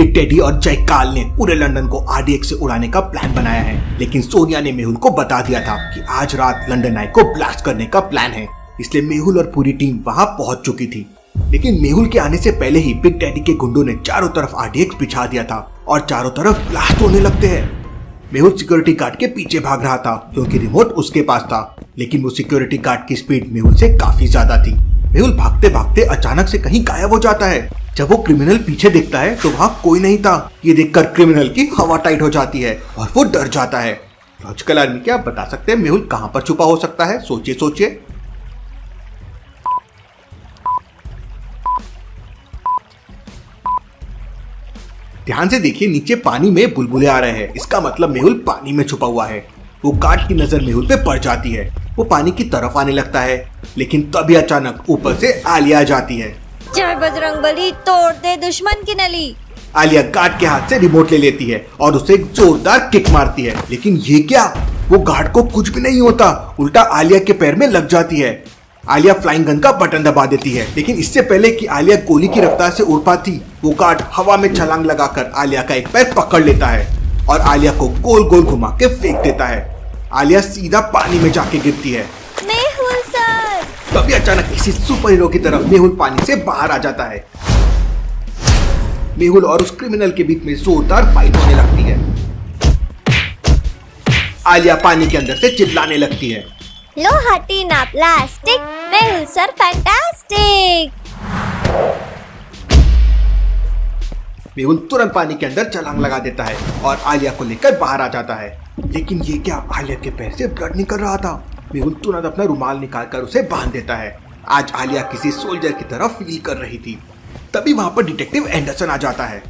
Big daddy और जयकाल ने पूरे लंदन को RDX से उड़ाने का प्लान बनाया है, लेकिन सोनिया ने मेहुल को बता दिया था कि आज रात लंदन आई को ब्लास्ट करने का प्लान है। इसलिए मेहुल और पूरी टीम वहां पहुंच चुकी थी। लेकिन मेहुल के आने से पहले ही बिग डैडी के गुंडों ने चारों तरफ RDX बिछा दिया था और चारों तरफ ब्लास्ट होने लगते हैं। मेहुल सिक्योरिटी गार्ड के पीछे भाग रहा था क्योंकि रिमोट उसके पास था, लेकिन वो सिक्योरिटी गार्ड की स्पीड मेहुल से काफी ज्यादा थी। मेहुल भागते भागते अचानक से कहीं गायब हो जाता है। जब वो क्रिमिनल पीछे देखता है तो वहाँ कोई नहीं था। ये देखकर क्रिमिनल की हवा टाइट हो जाती है और वो डर जाता है। लॉजिकल आर्मी, क्या आप बता सकते हैं मेहुल कहाँ पर छुपा हो सकता है? सोचिए सोचिए। ध्यान से देखिए, नीचे पानी में बुलबुले आ रहे हैं। इसका मतलब मेहुल पानी में छुपा हुआ है। वो गार्ड की नजर मेहुल पे पड़ जाती है। वो पानी की तरफ आने लगता है, लेकिन तभी अचानक ऊपर से आलिया आ जाती है। जय बजरंगबली, तोड़ दे दुश्मन की नली। आलिया गार्ड के हाथ से रिमोट ले लेती है और उसे एक जोरदार किक मारती है, लेकिन ये क्या, वो गार्ड को कुछ भी नहीं होता, उल्टा आलिया के पैर में लग जाती है। आलिया फ्लाइंग गन का बटन दबा देती है, लेकिन इससे पहले कि आलिया गोली की रफ्तार से उड़ पाती, वो गार्ड हवा में छलांग लगाकर आलिया का एक पैर पकड़ लेता है और आलिया को गोल गोल घुमा के फेंक देता है। आलिया सीधा पानी में जाके गिरती है। मेहुल सर! तभी अचानक किसी सुपर हीरो की तरफ मेहुल पानी से बाहर आ जाता है। मेहुल और उस क्रिमिनल के बीच में जोरदार फाइट होने लगती है। आलिया पानी के अंदर से चिल्लाने लगती है, लो हटी ना plastic, Mehul sir fantastic. Mehul तुरंत पानी के अंदर छलांग लगा देता है और आलिया को लेकर बाहर आ जाता है। लेकिन ये क्या, आलिया के पैर से ब्लड निकल रहा था। मेहुल तुरंत अपना रुमाल निकालकर उसे बांध देता है। आज आलिया किसी सोल्जर की तरफ फील कर रही थी। तभी वहां पर डिटेक्टिव एंडरसन आ जाता है।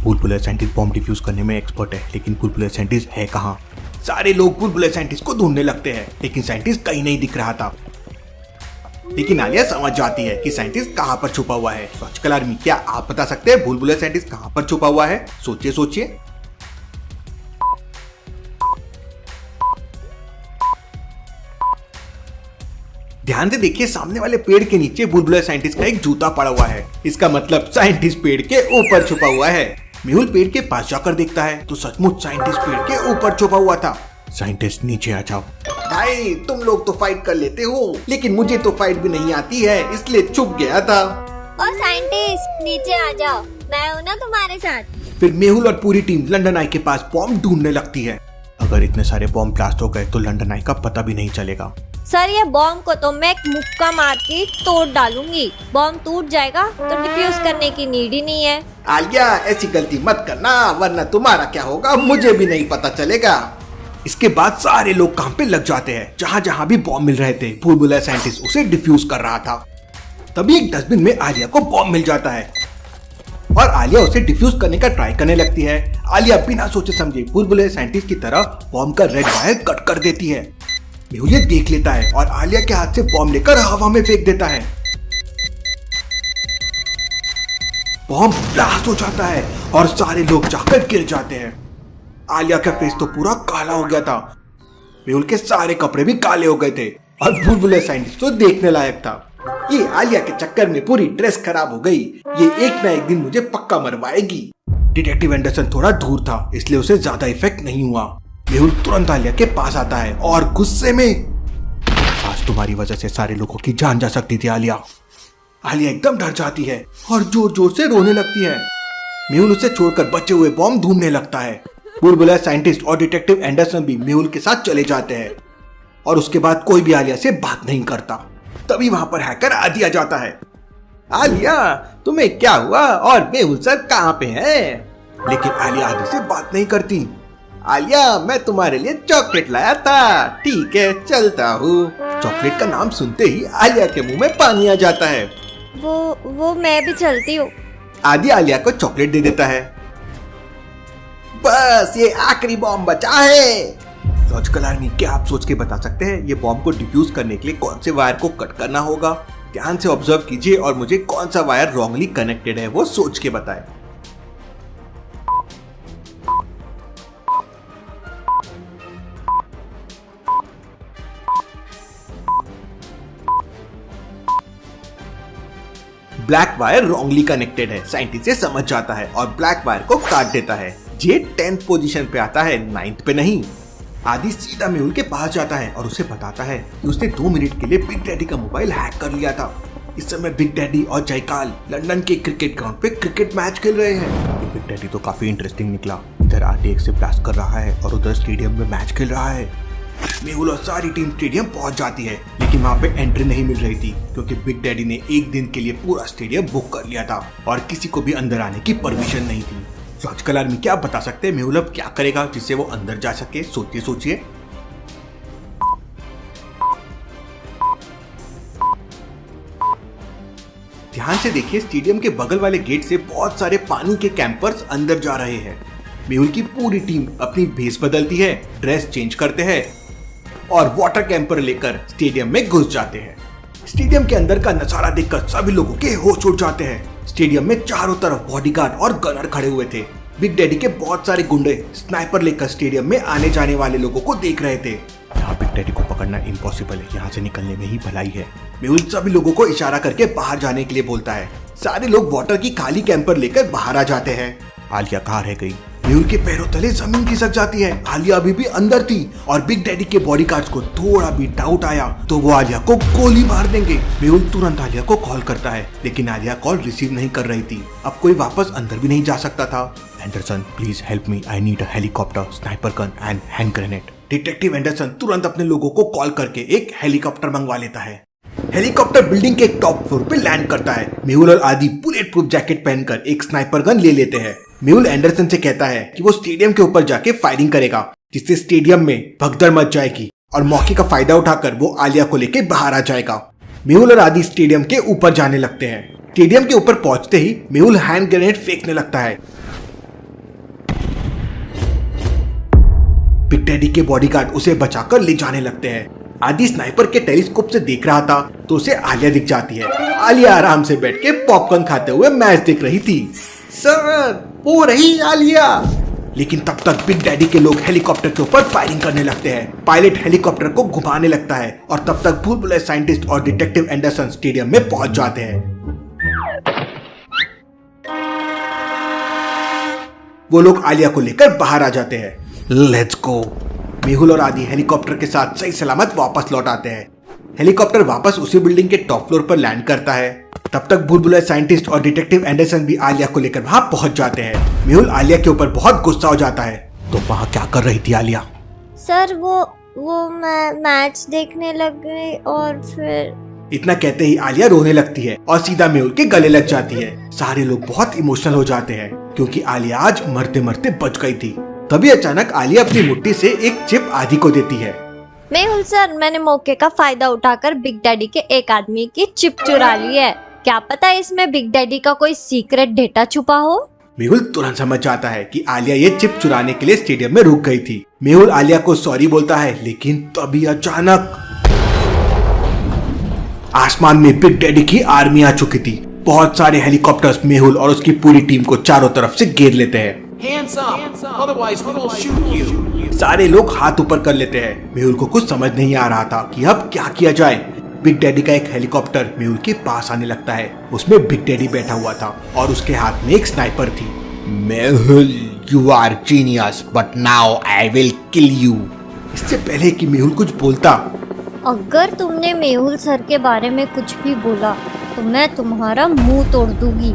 बुलबुले साइंटिस्ट बॉम्ब डिफ्यूज करने में एक्सपर्ट है, लेकिन बुलबुले साइंटिस्ट है कहाँ? सारे लोग बुलबुले साइंटिस्ट को ढूंढने लगते हैं, लेकिन साइंटिस्ट कहीं नहीं दिख रहा था। लेकिन आलिया समझ जाती है कि साइंटिस्ट कहाँ पर छुपा हुआ है। लॉजिकल आर्मी, क्या आप बता सकते हैं बुलबुले साइंटिस्ट कहाँ पर छुपा हुआ है? सोचिए सोचिए। ध्यान से देखिए, सामने वाले पेड़ के नीचे बुलबुले साइंटिस्ट का एक जूता पड़ा हुआ है। इसका मतलब साइंटिस्ट पेड़ के ऊपर छुपा हुआ है। मेहुल पेड़ के पास जाकर देखता है तो सचमुच साइंटिस्ट पेड़ के ऊपर छुपा हुआ था। साइंटिस्ट नीचे आ जाओ। भाई तुम लोग तो फाइट कर लेते हो, लेकिन मुझे तो फाइट भी नहीं आती है, इसलिए छुप गया था। और साइंटिस्ट नीचे आ जाओ, मैं हूँ ना तुम्हारे साथ। फिर मेहुल और पूरी टीम लंदन आई के पास बॉम्ब ढूंढने लगती है। अगर इतने सारे बॉम्ब ब्लास्ट हो गए तो लंदन आई का पता भी नहीं चलेगा। सर, ये बॉम्ब को तो मैं एक मुक्का मार के तोड़ डालूंगी। बॉम्ब टूट जाएगा तो डिफ्यूज करने की नीड ही नहीं है। आलिया, ऐसी गलती मत करना, वरना तुम्हारा क्या होगा मुझे भी नहीं पता चलेगा। इसके बाद सारे लोग काम पे लग जाते हैं। जहाँ जहाँ भी बॉम्ब मिल रहे थे, बुलबुला साइंटिस्ट उसे डिफ्यूज कर रहा था। तभी एक डस्टबिन में आलिया को बॉम्ब मिल जाता है और आलिया उसे डिफ्यूज करने का ट्राई करने लगती है। आलिया बिना सोचे समझे बुलबुले साइंटिस्ट की तरह बॉम्ब का रेड वायर कट कर देती है। मेहुल ये देख लेता है और आलिया के हाथ से बॉम्ब लेकर हवा में फेंक देता है। बॉम्ब ब्लास्ट हो जाता है और सारे लोग जाकर गिर जाते हैं। आलिया का फेस तो पूरा काला हो गया था। मेहुल के सारे कपड़े भी काले हो गए थे और बुलबुले साइंटिस्ट तो देखने लायक था। ये आलिया के चक्कर में पूरी ड्रेस खराब हो गई। ये एक ना एक दिन मुझे पक्का मरवाएगी। डिटेक्टिव एंडरसन थोड़ा दूर था, इसलिए उसे ज्यादा इफेक्ट नहीं हुआ। मेहुल तुरंत आलिया के पास आता है और गुस्से में, आज तुम्हारी वजह से सारे लोगों की जान जा सकती थी आलिया। आलिया एकदम डर जाती है और जोर जोर से रोने लगती है। मेहुल उसे छोड़कर बचे हुए बॉम्ब ढूंढने लगता है। बुलबुला साइंटिस्ट और डिटेक्टिव एंडरसन भी मेहुल के साथ चले जाते हैं और उसके बाद कोई भी आलिया से बात नहीं करता। तभी वहां पर हैकर आदि आ जाता है। आलिया, तुम्हें क्या हुआ और मेहुल सर कहाँ पे हैं? लेकिन आलिया आदि से बात नहीं करती। आलिया, मैं तुम्हारे लिए चॉकलेट लाया था। ठीक है, चलता हूँ। चॉकलेट का नाम सुनते ही आलिया के मुंह में पानी आ जाता है। वो मैं भी चलती हूँ। आदि आलिया को चॉकलेट दे देता है। बस ये आखिरी बॉम्ब बचा है। लॉजिकल आर्मी, क्या आप सोच के बता सकते हैं ये बॉम्ब को डिफ्यूज करने के लिए कौन से वायर को कट करना होगा? ध्यान से ऑब्जर्व कीजिए और मुझे कौन सा वायर रॉन्गली कनेक्टेड है वो सोच के बताएं। ब्लैक वायर रॉन्गली कनेक्टेड है। साइंटिस्ट ये समझ जाता है और ब्लैक वायर को काट देता है। जे 10th पोजीशन पे आता है, 9th पे नहीं। आदि सीधा मेहुल के पास जाता है और उसे बताता है कि उसने 2 मिनट के लिए बिग डैडी का मोबाइल हैक कर लिया था। इस समय बिग डैडी और जयकाल लंदन के क्रिकेट ग्राउंड पे क्रिकेट मैच खेल रहे हैं। बिग डैडी तो काफी इंटरेस्टिंग निकला। इधर RTX से ब्लास्ट कर रहा है और उधर स्टेडियम में मैच खेल रहा है। मेहुल और सारी टीम स्टेडियम पहुंच जाती है, लेकिन वहाँ पे एंट्री नहीं मिल रही थी क्योंकि बिग डैडी ने एक दिन के लिए पूरा स्टेडियम बुक कर लिया था और किसी को भी अंदर आने की परमिशन नहीं थी। लॉजिकल आर्मी क्या बता सकते हैं मेहुल अब क्या करेगा जिससे वो अंदर जा सके? सोचिए। ध्यान से देखिए, स्टेडियम के बगल वाले गेट से बहुत सारे पानी के कैंपर्स अंदर जा रहे हैं। मेहुल की पूरी टीम अपनी भेस बदलती है, ड्रेस चेंज करते हैं और वाटर कैंपर लेकर स्टेडियम में घुस जाते हैं। स्टेडियम के अंदर का नजारा देखकर सभी लोगों के होश उड़ जाते हैं। स्टेडियम में चारों तरफ बॉडीगार्ड और गनर खड़े हुए थे। बिग डैडी के बहुत सारे गुंडे स्नाइपर लेकर स्टेडियम में आने जाने वाले लोगों को देख रहे थे। यहाँ बिग डैडी को पकड़ना इम्पॉसिबल है, यहाँ से निकलने में ही भलाई है। मेहुल सभी लोगों को इशारा करके बाहर जाने के लिए बोलता है। सारे लोग वाटर की खाली कैंपर लेकर बाहर आ जाते हैं। आलिया कहाँ रह गई? मेहुल के पैरों तले जमीन खिसक जाती है। आलिया अभी भी अंदर थी और बिग डैडी के बॉडीगार्ड्स को थोड़ा भी डाउट आया तो वो आलिया को गोली मार देंगे। मेहुल तुरंत आलिया को कॉल करता है, लेकिन आलिया कॉल रिसीव नहीं कर रही थी। अब कोई वापस अंदर भी नहीं जा सकता था। Anderson, please help me, I need a helicopter, sniper gun and hand grenade. Detective Anderson तुरंत अपने लोगों को कॉल करके एक हेलीकॉप्टर मंगवा लेता है। हेलीकॉप्टर बिल्डिंग के टॉप फ्लोर पे लैंड करता है। मेहुल और आदि बुलेट प्रूफ जैकेट पहनकर एक स्नाइपर गन ले लेते हैं। मेहुल एंडरसन से कहता है कि वो स्टेडियम के ऊपर जाके फायरिंग करेगा, जिससे स्टेडियम में भगदड़ मच जाएगी और मौके का फायदा उठाकर वो आलिया को लेके बाहर आ जाएगा। मेहुल और आदि स्टेडियम के ऊपर जाने लगते हैं। स्टेडियम के ऊपर पहुंचते ही मेहुल हैंड ग्रेनेड फेंकने लगता है। बिग डैडी के बॉडीगार्ड उसे बचाकर ले जाने लगते हैं। आदि स्नाइपर के टेलीस्कोप से देख रहा था तो उसे आलिया दिख जाती है। आलिया आराम से बैठ के पॉपकॉर्न खाते हुए मैच देख रही थी। सर, वो रही आलिया। लेकिन तब तक बिग डैडी के लोग हेलीकॉप्टर के ऊपर फायरिंग करने लगते हैं। पायलट हेलीकॉप्टर को घुमाने लगता है और तब तक भूल-भुलैया साइंटिस्ट और डिटेक्टिव एंडरसन स्टेडियम में पहुंच जाते हैं। वो लोग आलिया को लेकर बाहर आ जाते हैं। Let's go. मेहुल और आदि हेलीकॉप्टर के साथ सही सलामत वापस लौट आते हैं। हेलीकॉप्टर वापस उसी बिल्डिंग के टॉप फ्लोर पर लैंड करता है। तब तक भूल-भुलैया साइंटिस्ट और डिटेक्टिव एंडरसन भी आलिया को लेकर वहां पहुंच जाते हैं। मेहुल आलिया के ऊपर बहुत गुस्सा हो जाता है। तो वहां क्या कर रही थी आलिया? सर वो मैं मैच देखने लग गई और फिर। इतना कहते ही आलिया रोने लगती है और सीधा मेहुल के गले लग जाती है। सारे लोग बहुत इमोशनल हो जाते हैं क्योंकि आलिया आज मरते मरते बच गई थी। तभी अचानक आलिया अपनी मुट्ठी से एक चिप आदि को देती है। मेहुल सर, मैंने मौके का फायदा उठाकर बिग डैडी के एक आदमी की चिप चुरा ली है। क्या पता इसमें बिग डैडी का कोई सीक्रेट डेटा छुपा हो। मेहुल तुरंत समझ जाता है कि आलिया ये चिप चुराने के लिए स्टेडियम में रुक गई थी। मेहुल आलिया को सॉरी बोलता है, लेकिन तभी अचानक आसमान में बिग डैडी की आर्मी आ चुकी थी। बहुत सारे हेलीकॉप्टर्स मेहुल और उसकी पूरी टीम को चारों तरफ से घेर लेते हैं। Hands up, otherwise we will shoot you. सारे लोग हाथ ऊपर कर लेते हैं। मेहुल को कुछ समझ नहीं आ रहा था कि अब क्या किया जाए। बिग डैडी का एक हेलीकॉप्टर मेहुल के पास आने लगता है। उसमें बिग डैडी बैठा हुआ था और उसके हाथ में एक स्नाइपर थी। Mehul, you are genius, but now I will kill you. इससे पहले कि मेहुल कुछ बोलता, अगर तुमने मेहुल सर के बारे में कुछ भी बोला तो मैं तुम्हारा मुंह तोड़ दूंगी।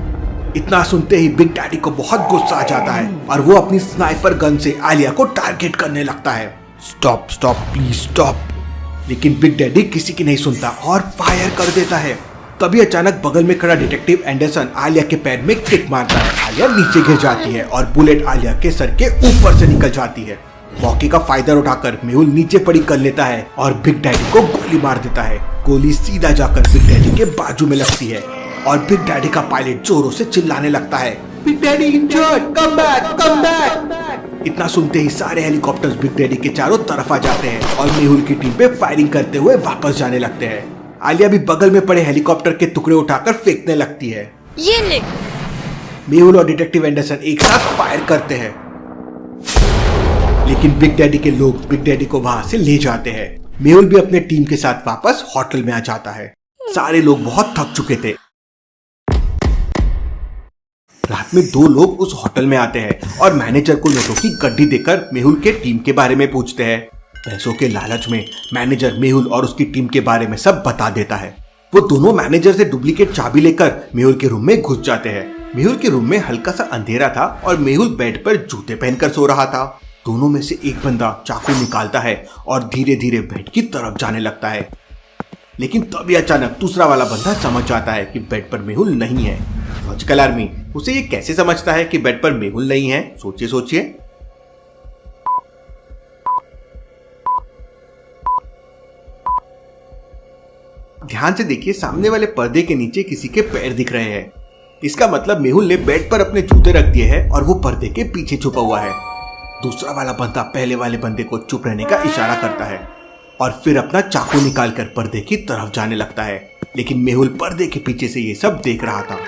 इतना सुनते ही बिग डैडी को बहुत गुस्सा आ जाता है और वो अपनी स्नाइपर गन से आलिया को टारगेट करने लगता है। Stop stop please stop. लेकिन बिग डैडी किसी की नहीं सुनता और फायर कर देता है। तभी अचानक बगल में खड़ा डिटेक्टिव एंडरसन आलिया के पैर में किक मारता है। आलिया नीचे गिर जाती है और बुलेट आलिया के सर के ऊपर से निकल जाती है। मौके का फायदा उठाकर मेहुल नीचे पड़ी कर लेता है और बिग डैडी को गोली मार देता है। गोली सीधा जाकर बिग डैडी के बाजू में लगती है और बिग डैडी का पायलट जोरों से चिल्लाने लगता है, big daddy injured, come back, come back. इतना सुनते ही सारे हेलीकॉप्टर्स बिग डैडी के चारों तरफ आ जाते हैं और मेहुल की टीम पे फायरिंग करते हुए वापस जाने लगते हैं। आलिया भी बगल में पड़े हेलीकॉप्टर के टुकड़े उठाकर फेंकने लगती है। ये ले। मेहुल और डिटेक्टिव एंडरसन एक साथ फायर करते हैं, लेकिन बिग डैडी के लोग बिग डैडी को वहां से ले जाते हैं। मेहुल भी अपने टीम के साथ वापस होटल में आ जाता है। सारे लोग बहुत थक चुके थे। रात में 2 लोग उस होटल में आते हैं और मैनेजर को नोटों की गड्डी देकर मेहुल के टीम के बारे में पूछते हैं। पैसों के लालच में मैनेजर मेहुल और उसकी टीम के बारे में सब बता देता है। वो दोनों मैनेजर से डुप्लीकेट चाबी लेकर मेहुल के रूम में घुस जाते हैं। मेहुल के रूम में हल्का सा अंधेरा था और मेहुल बेड पर जूते पहनकर सो रहा था। दोनों में से एक बंदा चाकू निकालता है और धीरे धीरे बेड की तरफ जाने लगता है, लेकिन तभी अचानक दूसरा वाला बंदा समझ जाता है कि बेड पर मेहुल नहीं है। लॉजिकल आर्मी उसे ये कैसे समझता है कि बेड पर मेहुल नहीं है? सोचिए सोचिए। ध्यान से देखिए, सामने वाले पर्दे के नीचे किसी के पैर दिख रहे हैं। इसका मतलब मेहुल ने बेड पर अपने जूते रख दिए हैं और वो पर्दे के पीछे छुपा हुआ है। दूसरा वाला बंदा पहले वाले बंदे को चुप रहने का इशारा करता है और फिर अपना चाकू निकालकर पर्दे की तरफ जाने लगता है, लेकिन मेहुल पर्दे के पीछे से ये सब देख रहा था।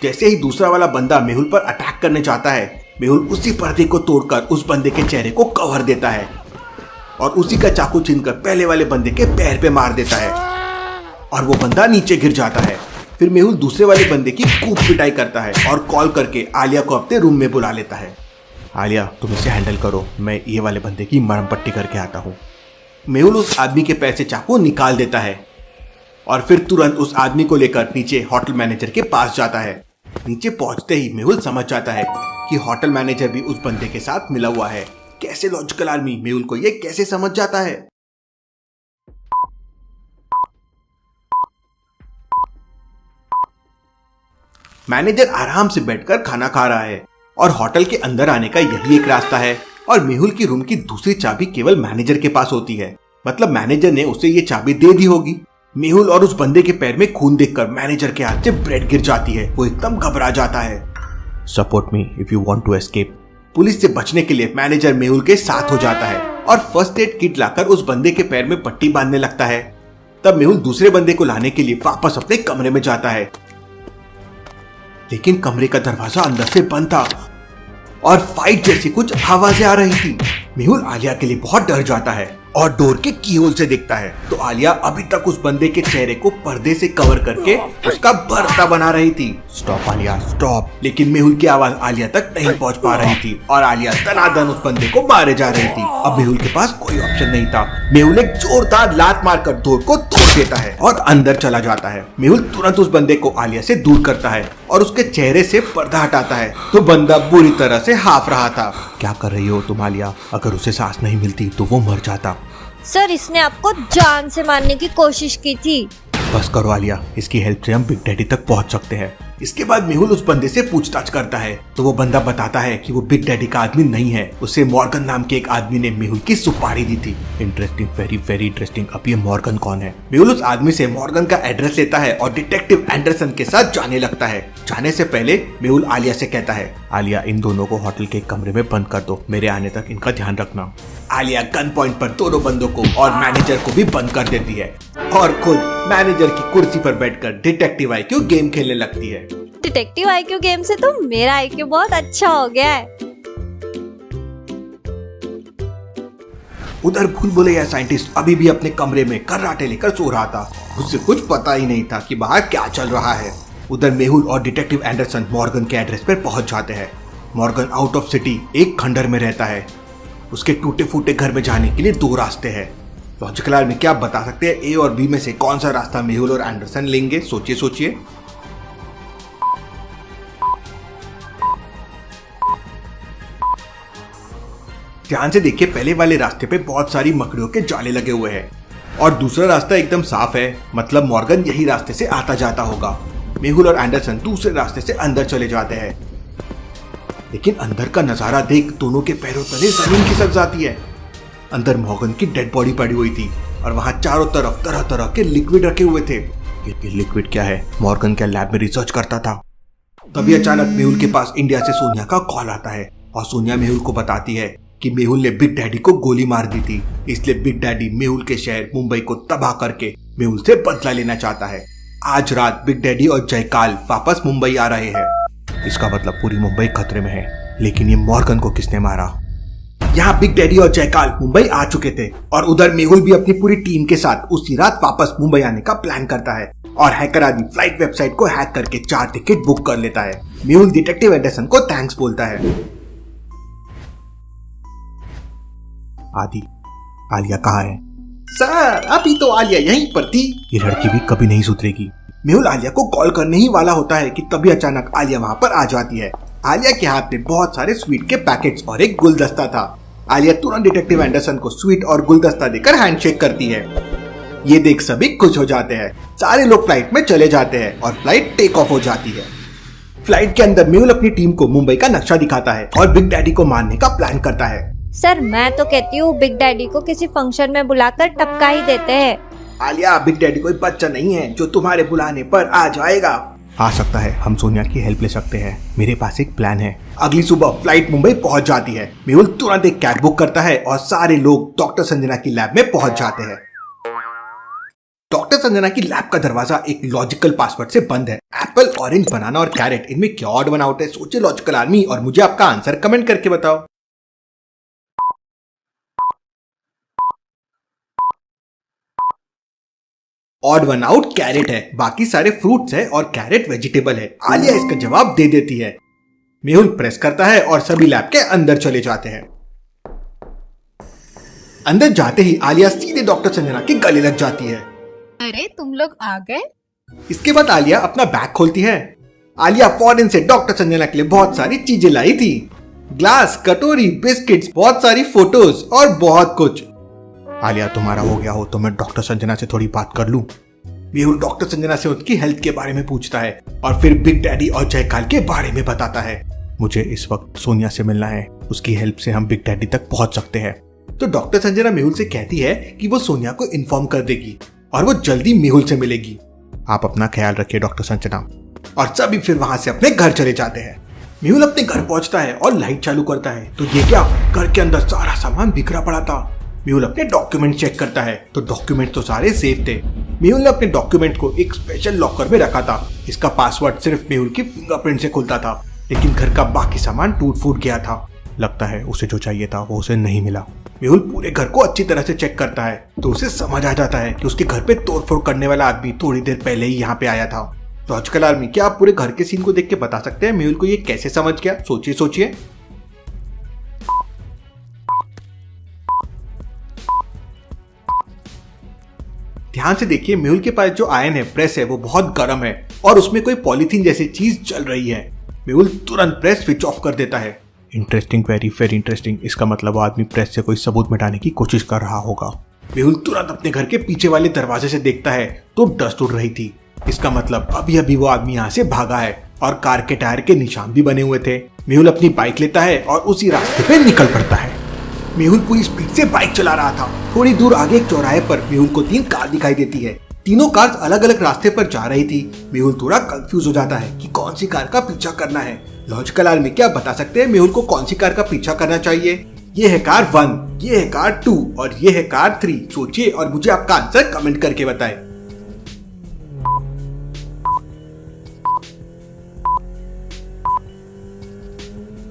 जैसे ही दूसरा वाला बंदा मेहुल पर अटैक करने जाता है, मेहुल उसी पर्दे को तोड़कर उस बंदे के चेहरे को कवर देता है और उसी का चाकू छीनकर पहले वाले बंदे के पैर पे मार देता है और वो बंदा नीचे गिर जाता है। फिर मेहुल दूसरे वाले बंदे की खूब पिटाई करता है और कॉल करके आलिया को अपने रूम में बुला लेता है। आलिया, तुम इसे हैंडल करो, मैं ये वाले बंदे की मरहम पट्टी करके आता हूँ। मेहुल उस आदमी के पैर से चाकू निकाल देता है और फिर तुरंत उस आदमी को लेकर नीचे होटल मैनेजर के पास जाता है। नीचे पहुंचते ही मेहुल समझ जाता है कि होटल मैनेजर भी उस बंदे के साथ मिला हुआ है। कैसे लॉजिकल आर्मी, मेहुल को ये कैसे समझ जाता है? मैनेजर आराम से बैठकर खाना खा रहा है और होटल के अंदर आने का यही एक रास्ता है और मेहुल की रूम की दूसरी चाबी केवल मैनेजर के पास होती है। मतलब मैनेजर ने उसे ये चाबी दे दी होगी। मेहुल और उस बंदे के पैर में खून देखकर मैनेजर के हाथ से ब्रेड गिर जाती है। वो एकदम घबरा जाता है। Support me if you want to escape. Police से बचने के लिए मैनेजर मेहुल के साथ हो जाता है और फर्स्ट एड किट लाकर उस बंदे के पैर में पट्टी बांधने लगता है। तब मेहुल दूसरे बंदे को लाने के लिए वापस अपने कमरे में जाता है, लेकिन कमरे का दरवाजा अंदर से बंद था और फाइट जैसी कुछ आवाजें आ रही थी। मेहुल आलिया के लिए बहुत डर जाता है और डोर के कीहोल से देखता है तो आलिया अभी तक उस बंदे के चेहरे को पर्दे से कवर करके उसका भर्ता बना रही थी। Stop Alia stop. लेकिन मेहुल की आवाज आलिया तक नहीं पहुंच पा रही थी और आलिया दनादन उस बंदे को मारे जा रही थी। अब मेहुल के पास कोई ऑप्शन नहीं था। मेहुल एक जोरदार लात मारकर डोर को तोड़ देता है और अंदर चला जाता है। मेहुल तुरंत उस बंदे को आलिया से दूर करता है और उसके चेहरे से पर्दा हटाता है तो बंदा बुरी तरह से हाफ रहा था। क्या कर रही हो तुम आलिया? अगर उसे सांस नहीं मिलती तो वो मर जाता। सर, इसने आपको जान से मारने की कोशिश की थी। बस करो आलिया, इसकी हेल्प से हम बिग डैडी तक पहुंच सकते हैं। इसके बाद मेहुल उस बंदे से पूछताछ करता है तो वो बंदा बताता है कि वो बिग डैडी का आदमी नहीं है। उसे मॉर्गन नाम के एक आदमी ने मेहुल की सुपारी दी थी। Interesting, very very interesting. अब ये मॉर्गन कौन है? मेहुल उस आदमी से मॉर्गन का एड्रेस लेता है और डिटेक्टिव एंडरसन के साथ जाने लगता है। जाने से पहले मेहुल आलिया से कहता है, आलिया इन दोनों को होटल के कमरे में बंद कर दो, मेरे आने तक इनका ध्यान रखना। आलिया गन पॉइंट पर दोनों बंदों को और मैनेजर को भी बंद कर देती है और खुद मैनेजर की कुर्सी पर बैठकर डिटेक्टिव आईक्यू गेम खेलने लगती है। डिटेक्टिव आईक्यू गेम से तो मेरा आईक्यू बहुत अच्छा हो गया है। उधर भूल भुलैया साइंटिस्ट अभी भी अपने कमरे में कराटे लेकर सो रहा था। उससे कुछ पता ही नहीं था कि बाहर क्या चल रहा है। उधर मेहुल और डिटेक्टिव एंडरसन मॉर्गन के एड्रेस पर पहुंच जाते हैं। मॉर्गन आउट ऑफ सिटी एक खंडर में रहता है। उसके टूटे फूटे घर में जाने के लिए 2 रास्ते हैं। लॉजिकल आर्मी, क्या आप बता सकते हैं ए और बी में से कौन सा रास्ता मेहुल और एंडरसन लेंगे? सोचिए सोचिए। ध्यान से देखिए, पहले वाले रास्ते पे बहुत सारी मकड़ियों के जाले लगे हुए हैं और दूसरा रास्ता एकदम साफ है। मतलब मॉर्गन यही रास्ते से आता जाता होगा। मेहुल और एंडरसन दूसरे रास्ते से अंदर चले जाते हैं, लेकिन अंदर का नजारा देख दोनों के पैरों तले जमीन खिसक जाती है। अंदर मॉर्गन की डेड बॉडी पड़ी हुई थी और वहां चारों तरफ तरह तरह के लिक्विड रखे हुए थे। ये लिक्विड क्या है? मॉर्गन क्या लैब में रिसर्च करता था? तभी अचानक मेहुल के पास इंडिया से सोनिया का कॉल आता है और सोनिया मेहुल को बताती है कि मेहुल ने बिग डैडी को गोली मार दी थी, इसलिए बिग डैडी मेहुल के शहर मुंबई को तबाह करके मेहुल से बदला लेना चाहता है। आज रात बिग डैडी और जयकाल वापस मुंबई आ रहे हैं। इसका मतलब पूरी मुंबई खतरे में है। लेकिन ये मॉर्गन को किसने मारा? यहाँ बिग डैडी और जयकाल मुंबई आ चुके थे और उधर मेहुल भी अपनी पूरी टीम के साथ उसी रात वापस मुंबई आने का प्लान करता है और हैकर आदि फ्लाइट वेबसाइट को हैक करके 4 टिकट बुक कर लेता है। मेहुल डिटेक्टिव एंडरसन को थैंक्स बोलता है। आदि, आलिया कहाँ है? सर, अभी तो आलिया यहीं पर थी। ये लड़की भी कभी नहीं सुधरेगी। मेहुल आलिया को कॉल करने ही वाला होता है कि तभी अचानक आलिया वहाँ पर आ जाती है। आलिया के हाथ में बहुत सारे स्वीट के पैकेट्स और एक गुलदस्ता था। आलिया तुरंत डिटेक्टिव एंडरसन को स्वीट और गुलदस्ता देकर हैंडशेक करती है। ये देख सभी खुश हो जाते हैं। सारे लोग फ्लाइट में चले जाते हैं और फ्लाइट टेक ऑफ हो जाती है। फ्लाइट के अंदर मेहुल अपनी टीम को मुंबई का नक्शा दिखाता है और बिग डैडी को मारने का प्लान करता है। सर, मैं तो कहती हूँ बिग डैडी को किसी फंक्शन में बुलाकर टपका ही देते हैं। आलिया, बिग डैडी कोई बच्चा नहीं है जो तुम्हारे बुलाने पर आ जाएगा। आ सकता है, हम सोनिया की हेल्प ले सकते हैं। मेरे पास एक प्लान है। अगली सुबह फ्लाइट मुंबई पहुंच जाती है। मेहुल तुरंत एक कैब बुक करता है और सारे लोग डॉक्टर संजना की लैब में पहुंच जाते हैं। डॉक्टर संजना की लैब का दरवाजा एक लॉजिकल पासवर्ड से बंद है। एप्पल, ऑरेंज, बनाना और कैरेट, इनमें क्या ऑड वन आउट है? सोचिए लॉजिकल आर्मी और मुझे आपका आंसर कमेंट करके बताओ। ऑड वन आउट कैरेट है, बाकी सारे फ्रूट्स है और कैरेट वेजिटेबल है। आलिया इसका जवाब दे देती है। मेहुल प्रेस करता है और सभी लैब के अंदर चले जाते हैं। अंदर जाते ही आलिया सीधे डॉक्टर संजना के गले लग जाती है। अरे, तुम लोग आ गए? इसके बाद आलिया अपना बैग खोलती है। आलिया फॉरेन से डॉक्टर संजना के लिए बहुत सारी चीजें लाई थी। ग्लास, कटोरी, बिस्किट्स, बहुत सारी फोटोज और बहुत कुछ। आलिया, तुम्हारा हो गया हो तो मैं डॉक्टर संजना से थोड़ी बात कर लूं। मेहुल डॉक्टर संजना से उसकी हेल्थ के बारे में पूछता है और फिर बिग डैडी और जयकाल के बारे में बताता है। मुझे इस वक्त सोनिया से मिलना है, उसकी हेल्प से हम बिग डैडी तक पहुंच सकते हैं। तो डॉक्टर संजना मेहुल से कहती है कि वो सोनिया को इन्फॉर्म कर देगी और वो जल्दी मेहुल से मिलेगी। आप अपना ख्याल रखिए डॉक्टर संजना। और सभी फिर वहां से अपने घर चले जाते हैं। मेहुल अपने घर पहुंचता है और लाइट चालू करता है तो ये क्या, घर के अंदर सारा सामान बिखरा पड़ा था। मेहुल अपने डॉक्यूमेंट चेक करता है तो डॉक्यूमेंट तो सारे सेफ थे। मेहुल ने अपने डॉक्यूमेंट को एक स्पेशल लॉकर में रखा था। इसका पासवर्ड सिर्फ मेहुल की फिंगरप्रिंट से खुलता था, लेकिन घर का बाकी सामान टूट फूट गया था। लगता है उसे जो चाहिए था वो उसे नहीं मिला। मेहुल पूरे घर को अच्छी तरह से चेक करता है तो उसे समझ आ जाता है कि उसके घर पे तोड़फोड़ करने वाला आदमी थोड़ी देर पहले ही यहाँ पे आया था। लॉजिकल आर्मी, क्या आप पूरे घर के सीन को देख के बता सकते हैं मेहुल को ये कैसे समझ गया? सोचिए। ध्यान से देखिए, मेहुल के पास जो आयन है, प्रेस है, वो बहुत गर्म है और उसमें कोई पॉलीथीन जैसी चीज चल रही है। मेहुल तुरंत प्रेस स्विच ऑफ कर देता है। Interesting, very very interesting. इसका मतलब आदमी प्रेस से कोई सबूत मिटाने की कोशिश कर रहा होगा। मेहुल तुरंत अपने घर के पीछे वाले दरवाजे से देखता है तो डस्ट उड़ रही थी। इसका मतलब अभी अभी वो आदमी यहाँ से भागा है और कार के टायर के निशान भी बने हुए थे। मेहुल अपनी बाइक लेता है और उसी रास्ते पे निकल पड़ता है। मेहुल पूरी स्पीड से बाइक चला रहा था। थोड़ी दूर आगे एक चौराहे पर मेहुल को 3 कार दिखाई देती है। तीनों कार अलग अलग रास्ते पर जा रही थी। मेहुल थोड़ा कंफ्यूज हो जाता है कि कौन सी कार का पीछा करना है। लॉजिकल आर्मी, क्या बता सकते हैं मेहुल को कौन सी कार का पीछा करना चाहिए? ये है कार 1, ये है कार 2 और ये है कार 3। सोचिए और मुझे आपका आंसर कमेंट करके बताएं।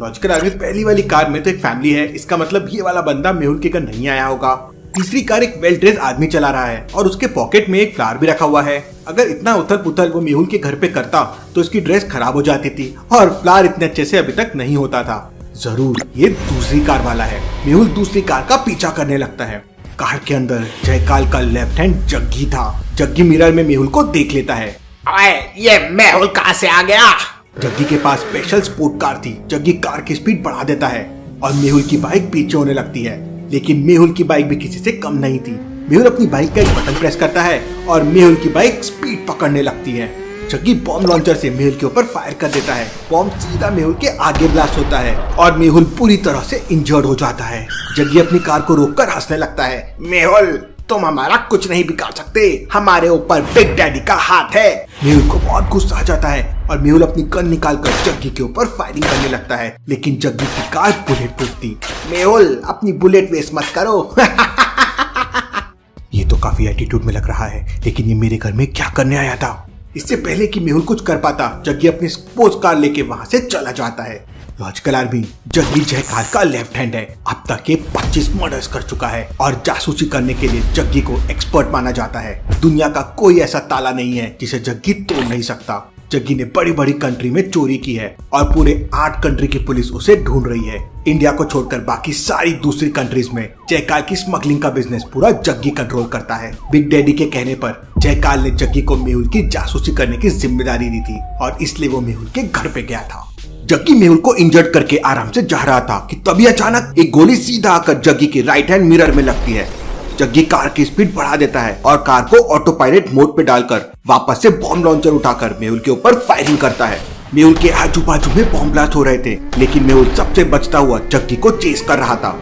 लॉजिकल आर्मी, पहली वाली कार में तो एक फैमिली है, इसका मतलब ये वाला बंदा मेहुल के घर नहीं आया होगा। तीसरी कार एक वेल ड्रेस आदमी चला रहा है और उसके पॉकेट में एक फ्लावर भी रखा हुआ है। अगर इतना उथल पुथल वो मेहुल के घर पे करता तो इसकी ड्रेस खराब हो जाती थी और फ्लावर इतने अच्छे से अभी तक नहीं होता था। जरूर ये दूसरी कार वाला है। मेहुल दूसरी कार का पीछा करने लगता है। कार के अंदर जयकाल का लेफ्ट हैंड जग्गी था। जग्गी मिरर में मेहुल को देख लेता है। ये मेहुल कहाँ से आ गया? जग्गी के पास स्पेशल स्पोर्ट कार थी। जग्गी कार की स्पीड बढ़ा देता है और मेहुल की बाइक पीछे होने लगती है, लेकिन मेहुल की बाइक भी किसी से कम नहीं थी। मेहुल अपनी बाइक का एक बटन प्रेस करता है और मेहुल की बाइक स्पीड पकड़ने लगती है। जग्गी बॉम्ब लॉन्चर से मेहुल के ऊपर फायर कर देता है। बॉम्ब सीधा मेहुल के आगे ब्लास्ट होता है और मेहुल पूरी तरह से इंजर्ड हो जाता है। जग्गी अपनी कार को रोककर हंसने लगता है। मेहुल, तुम हमारा कुछ नहीं बिगाड़ सकते, हमारे ऊपर बिग डैडी का हाथ है। मेहुल को बहुत गुस्सा आ जाता है और मेहुल अपनी गन निकालकर जग्गी के ऊपर फायरिंग करने लगता है, लेकिन जग्गी की कार बुलेट प्रूफ थी। मेहुल, अपनी बुलेट वेस्ट मत करो। ये तो काफी एटीट्यूड में लग रहा है, लेकिन ये मेरे घर में क्या करने आया था? इससे पहले कि मेहुल कुछ कर पाता, जग्गी अपनी स्पोर्ट्स कार लेके वहां से चला जाता है। लॉजिकल आर्मी जग्गी जयकाल का लेफ्ट हैंड है। अब तक ये 25 मर्डर्स कर चुका है और जासूसी करने के लिए जग्गी को एक्सपर्ट माना जाता है। दुनिया का कोई ऐसा ताला नहीं है जिसे जग्गी तोड़ नहीं सकता। जग्गी ने बड़ी बड़ी कंट्री में चोरी की है और पूरे 8 कंट्री की पुलिस उसे ढूंढ रही है। इंडिया को छोड़कर बाकी सारी दूसरी कंट्रीज में जयकाल की स्मगलिंग का बिजनेस पूरा जग्गी कंट्रोल करता है। बिग डैडी के कहने पर जयकाल ने जग्गी को मेहुल की जासूसी करने की जिम्मेदारी दी थी और इसलिए वो मेहुल के घर पे गया था। जग्गी मेहुल को इंजर्ड करके आराम से जा रहा था कि तभी अचानक एक गोली सीधा आकर जग्गी की राइट हैंड मिरर में लगती है। जग्गी कार की स्पीड बढ़ा देता है और कार को ऑटो पायलट मोड पे डालकर वापस से बॉम्ब लॉन्चर उठाकर मेहुल के ऊपर फायरिंग करता है। मेहुल के आजू बाजू में बॉम्ब ब्लास्ट हो रहे थे, लेकिन मेहुल सबसे बचता हुआ जग्गी को चेस कर रहा था।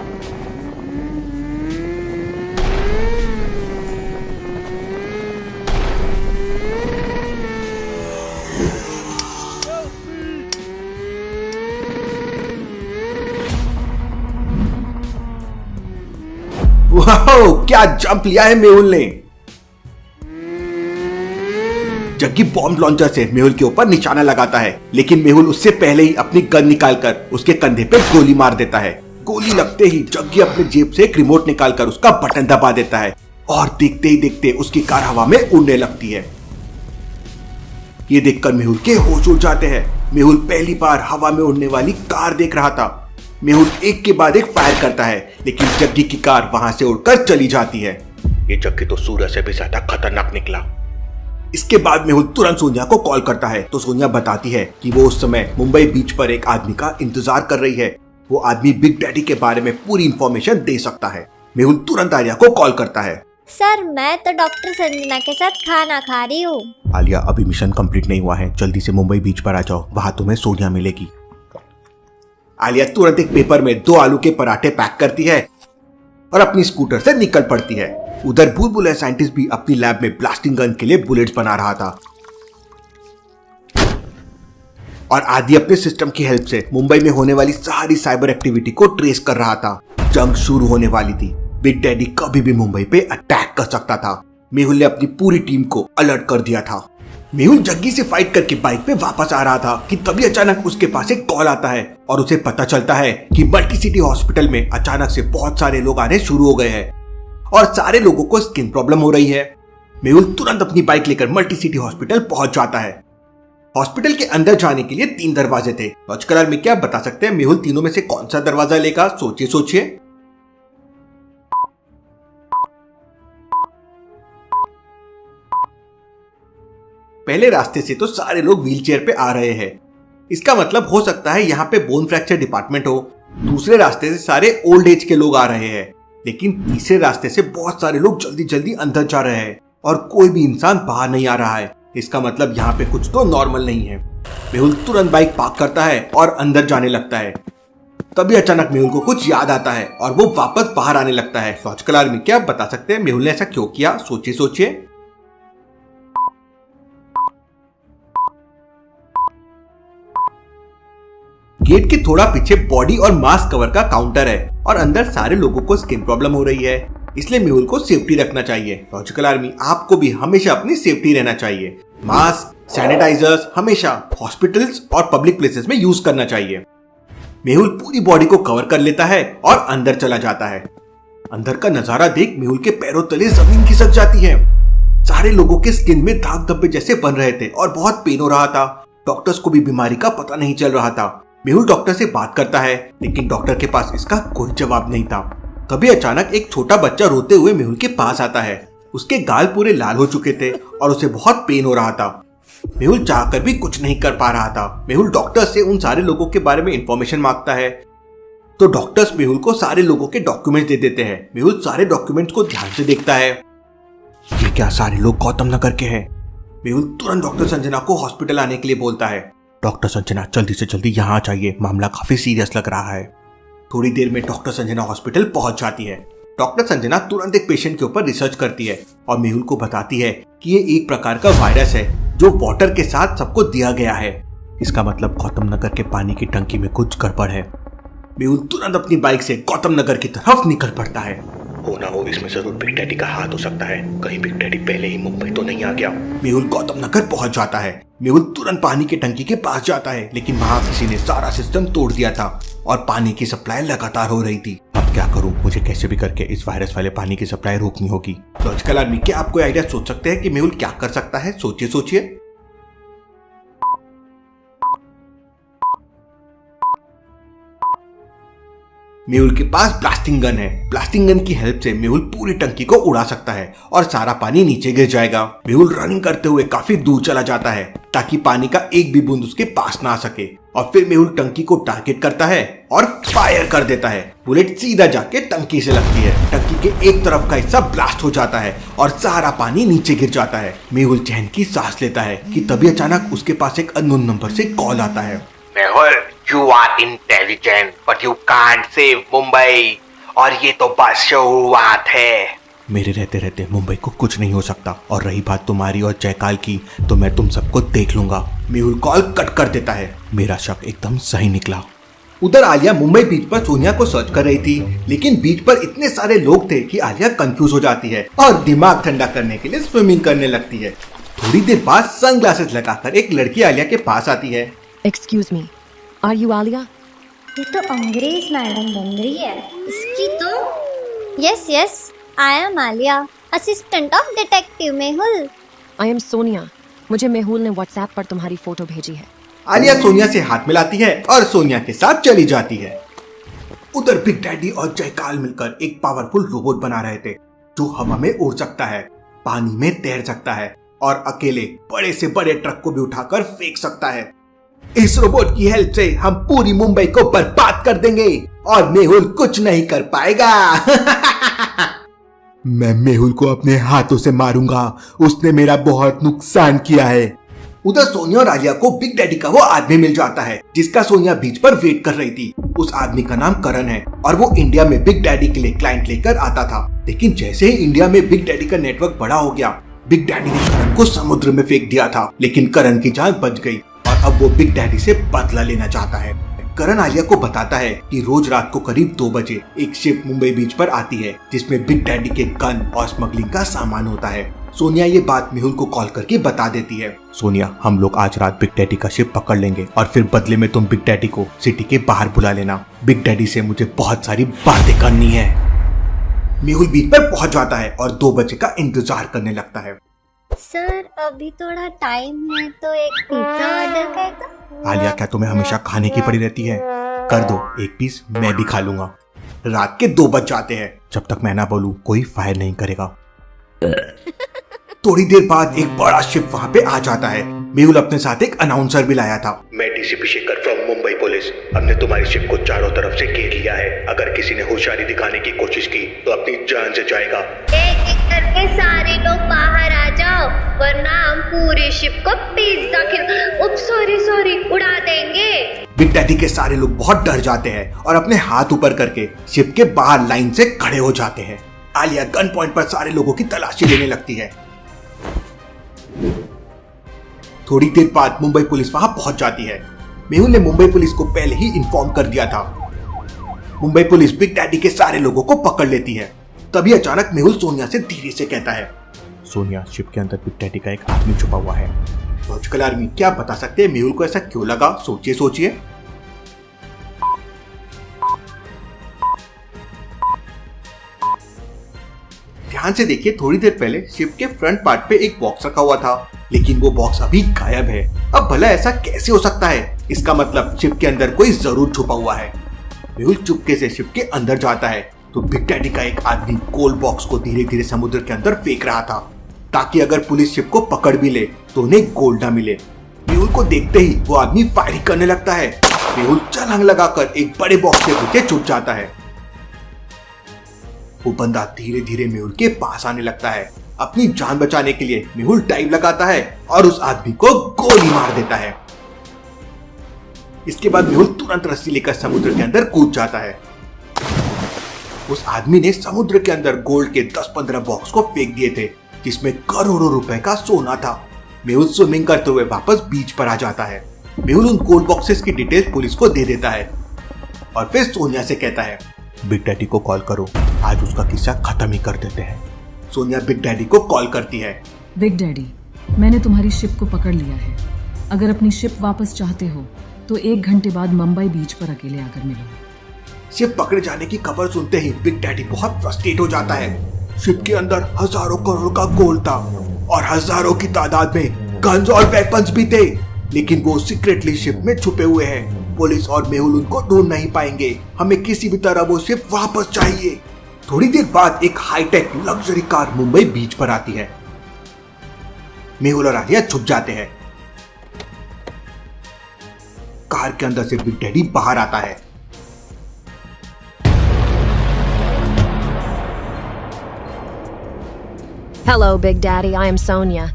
वाओ, क्या जंप लिया है मेहुल ने। जग्गी बॉम्ब लॉन्चर से मेहुल के ऊपर निशाना लगाता है, लेकिन मेहुल उससे पहले ही अपनी गन निकालकर उसके कंधे पे गोली मार देता है। गोली लगते ही जग्गी अपने जेब से एक रिमोट निकालकर उसका बटन दबा देता है और देखते ही देखते उसकी कार हवा में उड़ने लगती है। ये देखकर मेहुल के होश उड़ जाते हैं। मेहुल पहली बार हवा में उड़ने वाली कार देख रहा था। मेहुल एक के बाद एक फायर करता है, लेकिन जग्गी की कार वहां से उड़कर चली जाती है। ये जग्गी तो सूरज से भी ज्यादा खतरनाक निकला। इसके बाद मेहुल तुरंत सोनिया को कॉल करता है तो सोनिया बताती है कि वो उस समय मुंबई बीच पर एक आदमी का इंतजार कर रही है। वो आदमी बिग डैडी के बारे में पूरी इंफॉर्मेशन दे सकता है। मेहुल तुरंत आलिया को कॉल करता है। सर, मैं तो डॉक्टर संजना के साथ खाना खा रही हूँ। आलिया, अभी मिशन कंप्लीट नहीं हुआ है, जल्दी से मुंबई बीच पर आ जाओ, वहां तुम्हें सोनिया मिलेगी। आलिया तुरंत एक पेपर में 2 आलू के पराठे पैक करती है और अपनी स्कूटर से निकल पड़ती है। उधर बुलबुल साइंटिस्ट भी अपनी लैब में ब्लास्टिंग गन के लिए बुलेट्स बना रहा था और आदि अपने सिस्टम की हेल्प से मुंबई में होने वाली सारी साइबर एक्टिविटी को ट्रेस कर रहा था। जंग शुरू होने वाली थी। बिग डैडी कभी भी मुंबई पे अटैक कर सकता था। मेहुल ने अपनी पूरी टीम को अलर्ट कर दिया था। मेहुल जग्गी से फाइट करके बाइक पे वापस आ रहा था कि तभी अचानक उसके पास एक कॉल आता है और उसे पता चलता है कि मल्टी सिटी हॉस्पिटल में अचानक से बहुत सारे लोग आने शुरू हो गए हैं और सारे लोगों को स्किन प्रॉब्लम हो रही है। मेहुल तुरंत अपनी बाइक लेकर मल्टी सिटी हॉस्पिटल पहुंच जाता है। हॉस्पिटल के अंदर जाने के लिए 3 दरवाजे थे। लॉजिकल में क्या बता सकते हैं मेहुल तीनों में से कौन सा दरवाजा लेगा? सोचिए। पहले रास्ते से तो सारे लोग व्हीलचेयर पे आ रहे हैं। इसका मतलब हो सकता है यहाँ पे बोन फ्रैक्चर डिपार्टमेंट हो। दूसरे रास्ते से सारे ओल्ड एज के लोग आ रहे हैं, लेकिन तीसरे रास्ते से बहुत सारे लोग जल्दी जल्दी अंदर जा रहे हैं और कोई भी इंसान बाहर नहीं आ रहा है। इसका मतलब यहाँ पे कुछ तो नॉर्मल नहीं है। मेहुल तुरंत बाइक पार्क करता है और अंदर जाने लगता है। तभी अचानक मेहुल को कुछ याद आता है और वो वापस बाहर आने लगता है। लॉजिकल आर्मी क्या बता सकते हैं मेहुल ने ऐसा क्यों किया? सोचिए। गेट के थोड़ा पीछे बॉडी और मास्क कवर का काउंटर है और अंदर सारे लोगों को स्किन प्रॉब्लम हो रही है, इसलिए मेहुल को सेफ्टी रखना चाहिए। लॉजिकल आर्मी आपको भी हमेशा अपनी सेफ्टी रहना चाहिए। मास्क, सैनिटाइजर्स हमेशा हॉस्पिटल्स और पब्लिक प्लेसेस में यूज करना चाहिए। मेहुल पूरी बॉडी को कवर कर लेता है और अंदर चला जाता है। अंदर का नजारा देख मेहुल के पैरों तले जमीन खिसक जाती है। सारे लोगों के स्किन में दाग धब्बे जैसे बन रहे थे और बहुत पेन हो रहा था। डॉक्टर्स को भी बीमारी का पता नहीं चल रहा था। मेहुल डॉक्टर से बात करता है, लेकिन डॉक्टर के पास इसका कोई जवाब नहीं था। तभी अचानक एक छोटा बच्चा रोते हुए मेहुल के पास आता है। उसके गाल पूरे लाल हो चुके थे और उसे बहुत पेन हो रहा था। मेहुल चाहकर भी कुछ नहीं कर पा रहा था। मेहुल डॉक्टर से उन सारे लोगों के बारे में इंफॉर्मेशन मांगता है तो डॉक्टर्स मेहुल को सारे लोगों के डॉक्यूमेंट्स दे देते हैं। मेहुल सारे डॉक्यूमेंट्स को ध्यान से देखता है। ये क्या सारे लोग गौतम नगर के हैं? मेहुल तुरंत डॉक्टर संजना को हॉस्पिटल आने के लिए बोलता है। डॉक्टर संजना जल्दी से जल्दी यहाँ आ जाइए, मामला काफी सीरियस लग रहा है। थोड़ी देर में डॉक्टर संजना हॉस्पिटल पहुंच जाती है। डॉक्टर संजना तुरंत एक पेशेंट के ऊपर रिसर्च करती है और मेहुल को बताती है कि ये एक प्रकार का वायरस है जो वाटर के साथ सबको दिया गया है। इसका मतलब गौतम नगर के पानी की टंकी में कुछ गड़बड़ है। मेहुल तुरंत अपनी बाइक से गौतम नगर की तरफ निकल पड़ता है। होना हो इसमें जरूर बिग डैडी का हाथ हो सकता है। कहीं बिग डैडी पहले ही मुंबई तो नहीं आ गया। मेहुल गौतम नगर पहुंच जाता है। मेहुल तुरंत पानी की टंकी के पास जाता है, लेकिन वहां किसी ने सारा सिस्टम तोड़ दिया था और पानी की सप्लाई लगातार हो रही थी। अब क्या करूं? मुझे कैसे भी करके इस वायरस वाले पानी की सप्लाई रोकनी होगी। लॉजिकल आर्मी, क्या आप कोई आइडिया सोच सकते हैं कि मेहुल क्या कर सकता है? सोचिए सोचिए। मेहुल के पास ब्लास्टिंग गन है। ब्लास्टिंग गन की हेल्प से मेहुल पूरी टंकी को उड़ा सकता है और सारा पानी नीचे गिर जाएगा। मेहुल रनिंग करते हुए काफी दूर चला जाता है ताकि पानी का एक भी बूंद उसके पास ना आ सके, और फिर मेहुल टंकी को टारगेट करता है और फायर कर देता है। बुलेट सीधा जाके टंकी से लगती है। टंकी के एक तरफ का हिस्सा ब्लास्ट हो जाता है और सारा पानी नीचे गिर जाता है। मेहुल चैन की सांस लेता है कि तभी अचानक उसके पास एक अननोन नंबर से कॉल आता है। Mehul, you are intelligent, but you can't save Mumbai, और ये तो बस शुरुआत है। मेरे रहते रहते मुंबई को कुछ नहीं हो सकता, और रही बात तुम्हारी और जयकाल की, तो मैं तुम सबको देख लूंगा। मेहुल कॉल कट कर देता है। मेरा शक एकदम सही निकला। उधर आलिया मुंबई बीच पर सोनिया को सर्च कर रही थी, लेकिन बीच पर इतने सारे लोग थे कि आलिया कंफ्यूज हो जाती है और दिमाग ठंडा करने के लिए स्विमिंग करने लगती है। थोड़ी देर बाद सनग्लासेस लगाकर एक लड़की आलिया के पास आती है। Excuse me, are you Alia? ये तो अंग्रेज मैडम बन रही है इसकी तो। Yes yes, I am Alia, assistant of detective Mehul. I am Sonia. मुझे मेहुल ने WhatsApp पर तुम्हारी फोटो भेजी है। आलिया सोनिया से हाथ मिलाती है और सोनिया के साथ चली जाती है। उधर बिग डैडी और जयकाल मिलकर एक पावरफुल रोबोट बना रहे थे जो हवा में उड़ सकता है, पानी में तैर सकता है और अकेले बड़े से बड़े ट्रक को भी उठाकर फेंक सकता है। इस रोबोट की हेल्प से हम पूरी मुंबई को बर्बाद कर देंगे और मेहुल कुछ नहीं कर पाएगा। मैं मेहुल को अपने हाथों से मारूंगा, उसने मेरा बहुत नुकसान किया है। उधर सोनिया और आलिया को बिग डैडी का वो आदमी मिल जाता है जिसका सोनिया बीच पर वेट कर रही थी। उस आदमी का नाम करण है और वो इंडिया में बिग डैडी के लिए क्लाइंट लेकर आता था, लेकिन जैसे ही इंडिया में बिग डैडी का नेटवर्क बड़ा हो गया, बिग डैडी ने करण को समुद्र में फेंक दिया था, लेकिन करण की जान बच गई और अब वो बिग डैडी से बदला लेना चाहता है। करण आलिया को बताता है कि रोज रात को करीब 2 बजे एक शिप मुंबई बीच पर आती है जिसमें बिग डैडी के गन और स्मगलिंग का सामान होता है। सोनिया ये बात मेहुल को कॉल करके बता देती है। सोनिया, हम लोग आज रात बिग डैडी का शिप पकड़ लेंगे और फिर बदले में तुम बिग डैडी को सिटी के बाहर बुला लेना। बिग डैडी से मुझे बहुत सारी बातें करनी है। मेहुल बीच पर पहुंच जाता है और 2 बजे का इंतजार करने लगता है। सर अभी थोड़ा टाइम है तो एक पिज्जा ऑर्डर कर दो। आलिया, क्या तुम्हें हमेशा खाने की पड़ी रहती है? कर दो, एक पीस मैं भी खा लूंगा। रात के 2 बज जाते हैं। जब तक मैं ना बोलूं कोई फायर नहीं करेगा। थोड़ी देर बाद एक बड़ा शिप वहाँ पे आ जाता है। मेहुल अपने साथ एक अनाउंसर भी लाया था। मैं DCP Shekhar from Mumbai police, हमने तुम्हारी शिप को चारों तरफ से घेर लिया है। अगर किसी ने होशियारी दिखाने की कोशिश की तो अपनी जान से जाएगा। एक एक करके सारे लोग बाहर आ जाओ, वरना हम पूरी शिप को पिज्जा सॉरी उड़ा देंगे। बिग डैडी के सारे लोग बहुत डर जाते हैं और अपने हाथ ऊपर करके शिप के बाहर लाइन से खड़े हो जाते हैं। आलिया गन पॉइंट पर सारे लोगों की तलाशी लेने लगती है। थोड़ी देर बाद मुंबई पुलिस वहां पहुंच जाती है। मेहुल ने मुंबई पुलिस को पहले ही इन्फॉर्म कर दिया था। मुंबई पुलिस बिग डैडी के सारे लोगों को पकड़ लेती है। तभी अचानक मेहुल सोनिया से धीरे से कहता है, सोनिया, शिप के अंदर बिग डैडी का एक आदमी छुपा हुआ है। लॉजिकल आर्मी, क्या बता सकते हैं मेहुल को ऐसा क्यों लगा? सोचिए सोचिए। ध्यान से देखिए, थोड़ी देर पहले शिप के फ्रंट पार्ट पे एक बॉक्स रखा हुआ था, लेकिन वो बॉक्स अभी गायब है। अब भला ऐसा कैसे हो सकता है? इसका मतलब शिप के अंदर कोई जरूर छुपा हुआ है। मेहुल चुपके से शिप के अंदर जाता है तो बिग डैडी का एक आदमी गोल्ड बॉक्स को धीरे धीरे समुद्र के अंदर फेंक रहा था, ताकि अगर पुलिस शिप को पकड़ भी ले तो उन्हें गोल्ड ना मिले। मेहुल को देखते ही वो आदमी फायरिंग करने लगता है। मेहुल छलांग लगाकर एक बड़े बॉक्स के पीछे छुप जाता है। वो बंदा धीरे धीरे मेहुल के पास आने लगता है। अपनी जान बचाने के लिए मेहुल डाइव लगाता है और उस आदमी को गोली मार देता है। इसके बाद मेहुल तुरंत रस्सी लेकर समुद्र के अंदर कूद जाता है। उस आदमी ने समुद्र के अंदर गोल्ड के 10-15 बॉक्स को फेंक दिए थे, जिसमें करोड़ों रुपए का सोना था। मेहुल स्विमिंग करते हुए वापस बीच पर आ जाता है। मेहुल उन गोल्ड बॉक्सेस की डिटेल पुलिस को दे देता है और फिर सोनिया से कहता है, बिग डैडी को कॉल करो, आज उसका किस्सा खत्म ही कर देते हैं। सोनिया बिग डैडी को कॉल करती है। बिग डैडी, मैंने तुम्हारी शिप को पकड़ लिया है। अगर अपनी शिप वापस चाहते हो तो 1 घंटे बाद मुंबई बीच पर अकेले आकर मिलो। शिप पकड़े जाने की खबर सुनते ही बिग डैडी बहुत फ्रस्ट्रेट हो जाता है। शिप के अंदर हजारों करोड़ का गोल्ड था और हजारों की तादाद में गन्स और वेपन्स भी थे, लेकिन वो सीक्रेटली शिप में छुपे हुए हैं। पुलिस और मेहुल उनको ढूंढ नहीं पाएंगे। हमें किसी भी तरह वो शिप वापस चाहिए। थोड़ी देर बाद एक हाईटेक लग्जरी कार मुंबई बीच पर आती है। मेहुल और आलिया छुप जाते हैं। कार के अंदर से बिग डैडी बाहर आता है। Hello, Big Daddy. I am Sonia.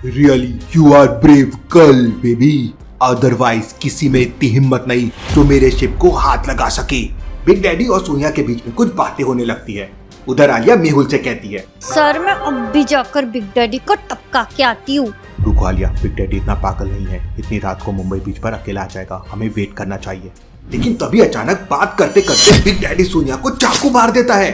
Really, you are brave girl, baby. Otherwise किसी में इतनी हिम्मत नहीं जो मेरे शिप को हाथ लगा सके। बिग डैडी और सोनिया के बीच में कुछ बातें होने लगती है। उधर आलिया मेहुल से कहती है, सर मैं अब भी जाकर बिग डैडी को टपका के आती हूँ। रुको आलिया, बिग डैडी इतना पागल नहीं है, इतनी रात को मुंबई बीच पर अकेला आ जाएगा, हमें वेट करना चाहिए। लेकिन तभी अचानक बात करते करते बिग डैडी सोनिया को चाकू मार देता है।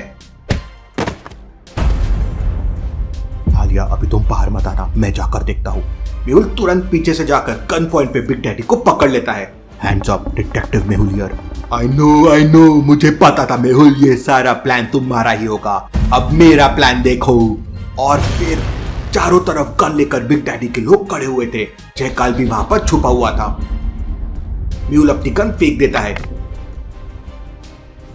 आलिया अभी तुम बाहर मत आना, मैं जाकर देखता हूँ। मेहुल तुरंत पीछे से जाकर गन पॉइंट पे बिग डैडी को पकड़ लेता है। Hands up detective Mehul here. I know, मुझे पता था मेहुल, ये सारा प्लान तुम्हारा ही होगा। अब मेरा प्लान देखो। और फिर चारों तरफ गन लेकर बिग डैडी के लोग खड़े हुए थे। जयकाल भी वहां पर छुपा हुआ था। मेहुल अपनी गन फेंक देता है।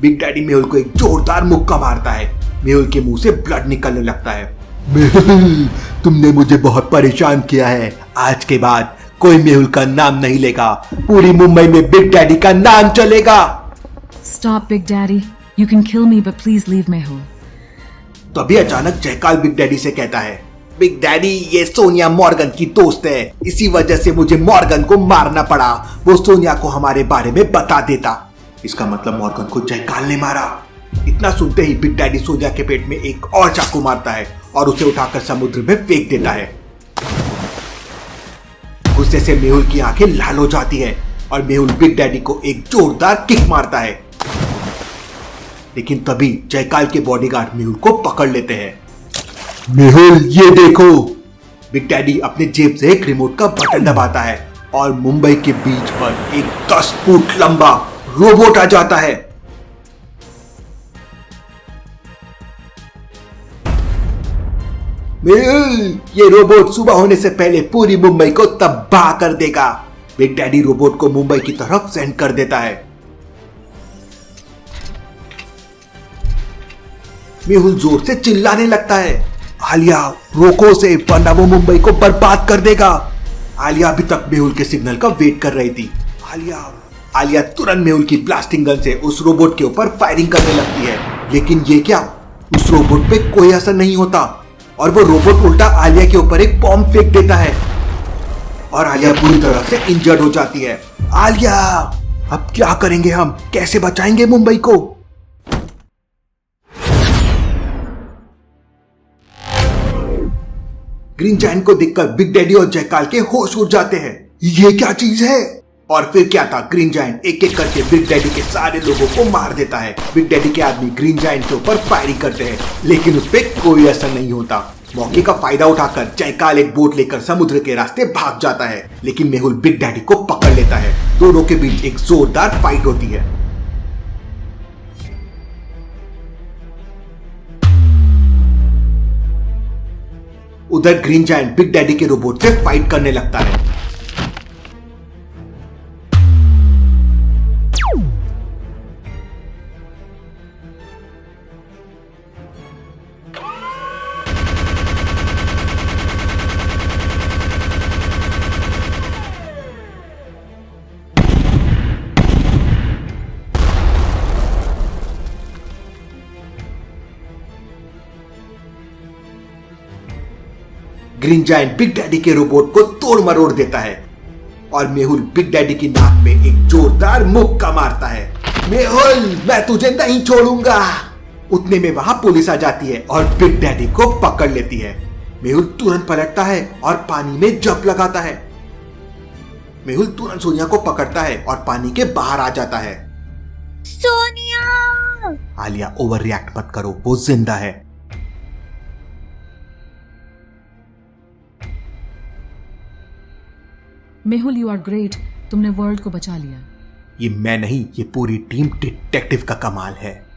बिग डैडी मेहुल को एक जोरदार मुक्का मारता है। मेहुल के मुंह से ब्लड निकलने लगता है। मेहुल, तुमने मुझे बहुत परेशान किया है। आज के बाद कोई मेहुल का नाम नहीं लेगा। पूरी मुंबई में बिग डैडी का नाम चलेगा। Stop, Big Daddy. You can kill me, but please leave Mehul. तभी अचानक जयकाल बिग डैडी से कहता है, बिग डैडी ये सोनिया मॉर्गन की दोस्त है, इसी वजह से मुझे मॉर्गन को मारना पड़ा। वो सोनिया को हमारे बारे में बता देता। इसका मतलब मॉर्गन को जयकाल ने मारा। इतना सुनते ही बिग डैडी सोनिया के पेट में एक और चाकू मारता है और उसे उठाकर समुद्र में फेंक देता है। गुस्से से मेहुल की आंखें लाल हो जाती है और मेहुल बिग डैडी को एक जोरदार किक मारता है। लेकिन तभी जयकाल के बॉडीगार्ड मेहुल को पकड़ लेते हैं। मेहुल ये देखो। बिग डैडी अपने जेब से एक रिमोट का बटन दबाता है और मुंबई के बीच पर एक 10 फुट लंबा रोबोट आ जाता है। ये रोबोट सुबह होने से पहले पूरी मुंबई को तबाह कर देगा। बिग डैडी रोबोट को मुंबई की तरफ सेंड कर देता है। मेहुल जोर से चिल्लाने लगता है, आलिया रोको उसे, वरना वो मुंबई को बर्बाद कर देगा। आलिया अभी तक मेहुल के सिग्नल का वेट कर रही थी। आलिया तुरंत मेहुल की ब्लास्टिंग गन से उस रोबोट के ऊपर फायरिंग करने लगती है। लेकिन ये क्या, उस रोबोट पे कोई असर नहीं होता और वो रोबोट उल्टा आलिया के ऊपर एक बॉम्ब फेंक देता है और आलिया पूरी तरह से इंजर्ड हो जाती है। आलिया, अब क्या करेंगे हम, कैसे बचाएंगे मुंबई को? ग्रीन जायंट को देखकर बिग डैडी और जयकाल के होश उड़ जाते हैं। ये क्या चीज है? और फिर क्या था, ग्रीन जायंट एक एक करके बिग डैडी के सारे लोगों को मार देता है। बिग डैडी के आदमी ग्रीन जायंट के ऊपर फायरिंग करते हैं, लेकिन उस पर कोई असर नहीं होता। मौके का फायदा उठाकर जयकाल एक बोट लेकर समुद्र के रास्ते भाग जाता है, लेकिन मेहुल बिग डैडी को पकड़ लेता है। दोनों के बीच एक जोरदार फाइट होती है। उधर ग्रीन जायंट बिग डैडी के रोबोट से फाइट करने लगता है। ग्रीन जायंट बिग डैडी के रोबोट को तोड़ मरोड़ देता है और मेहुल बिग डैडी की नाक में एक जोरदार मुक्का मारता है। मेहुल, मैं तुझे नहीं छोड़ूंगा। उतने में वहां पुलिस आ जाती है और बिग डैडी को पकड़ लेती है। मेहुल तुरंत पलटता है और पानी में जंप लगाता है। मेहुल तुरंत सोनिया को पकड़ता है और पानी के बाहर आ जाता है। सोनिया आलिया ओवर रिएक्ट मत करो, वो जिंदा है। मेहुल यू आर ग्रेट, तुमने वर्ल्ड को बचा लिया। ये मैं नहीं, ये पूरी टीम डिटेक्टिव का कमाल है।